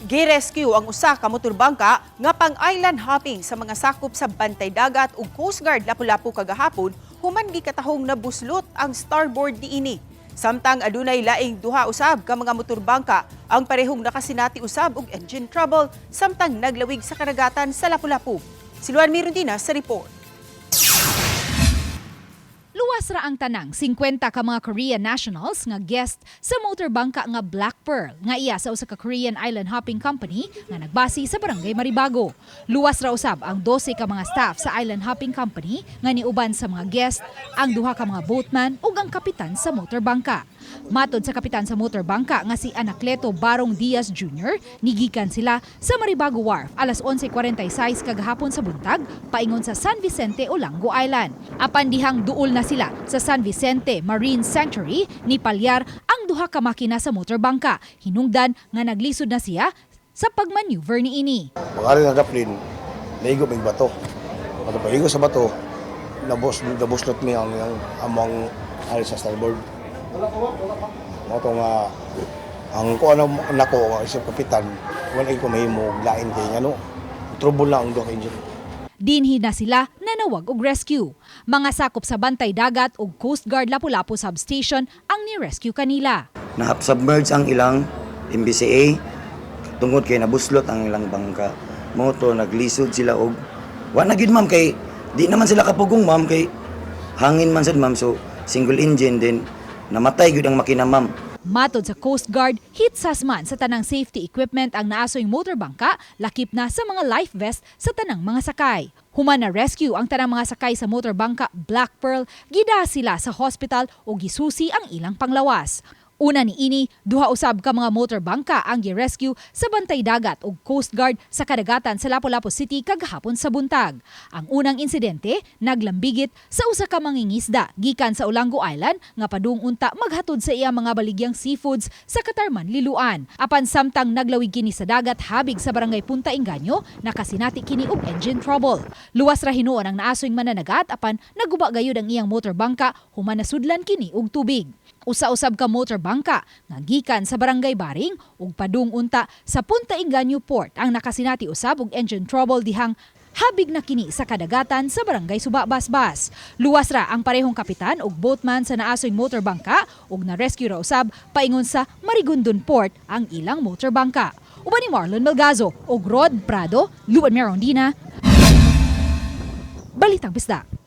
Gi-rescue ang usa ka motorbangka nga pang-island hopping sa mga sakop sa Bantay Dagat ug Coast Guard Lapu-Lapu kagahapon human gikatahong nabuslot ang starboard niini. Samtang adunay laing duha usab ka mga motorbangka ang parehong nakasinati usab og engine trouble samtang naglawig sa karagatan sa Lapu-Lapu. Si Luan Mirundina sa report. Luwas ra ang tanang 50 ka mga Korean nationals nga guest sa motorbangka nga Black Pearl nga iya sa usa ka Korean island hopping company nga nagbase sa Barangay Maribago. Luwas ra usab ang 12 ka mga staff sa island hopping company nga niuban sa mga guest, ang duha ka mga boatman ug ang kapitan sa motorbangka. Matod sa kapitan sa motorbangka nga si Anacleto Barong Diaz Jr., nigikan sila sa Maribago Wharf alas 11:46 kagahapon sa buntag paingon sa San Vicente, Olango Island. Apan dihang duol na sila sa San Vicente Marine Sanctuary, ni palyar ang duha ka makina sa motorbangka. Hinungdan nga naglisod na siya sa pagmaneuver niini. Pangalan ng daplin, naigo may bato. At pag-igo sa bato, nabuslot mi ang among alis sa starboard. Ito nga, ang ko ano nako nga isang kapitan, wala ko mahimo lain kay ano, trouble lang ang duha ka engine. Dinhi na sila nanawag og rescue. Mga sakop sa Bantay Dagat ug Coast Guard Lapu-Lapu Substation ang ni-rescue kanila. Na-submerge ang ilang MBCA tungod kay nabuslot ang ilang bangka. Moto naglisod sila og wa na gyud ma'am kay di naman sila kapugong ma'am kay hangin man sad ma'am, so single engine din namatay gyud ang makina ma'am. Matod sa Coast Guard, hitsas man sa tanang safety equipment ang naasoy motorbangka, lakip na sa mga life vest sa tanang mga sakay. Human na rescue ang tanang mga sakay sa motorbangka Black Pearl, gida sila sa hospital o gisusi ang ilang panglawas. Una niini, duha usab ka mga motorbangka ang gi-rescue sa Bantay Dagat ug Coast Guard sa kadagatan sa Lapu-Lapu City kagahapon sa buntag. Ang unang insidente naglambigit sa usa ka mangingisda gikan sa Olango Island nga padung unta maghatod sa iyang mga baligyang seafoods sa Katarman, Liloan. Apan samtang naglawig kini sa dagat habig sa barangay Punta Inganyo, nakasinati kini og engine trouble. Luwas ra hinuon ang naasoy mananagat apan naguba gayud ang iyang motorbangka human nasudlan kini og tubig. Usa-usab ka motorbangka nga gikan sa Barangay Baring ug padung unta sa Punta Inganyo Port ang nakasinati usab og engine trouble dihang habig na kini sa kadagatan sa Barangay Suba Basbas. Luwas ra ang parehong kapitan ug boatman sa naasoy motorbangka ug na-rescue ra usab paingon sa Marigondon Port ang ilang motorbangka. Uban ni Marlon Melgazo ug Rod Prado, Luan Mirundina, Balitang Bisdak.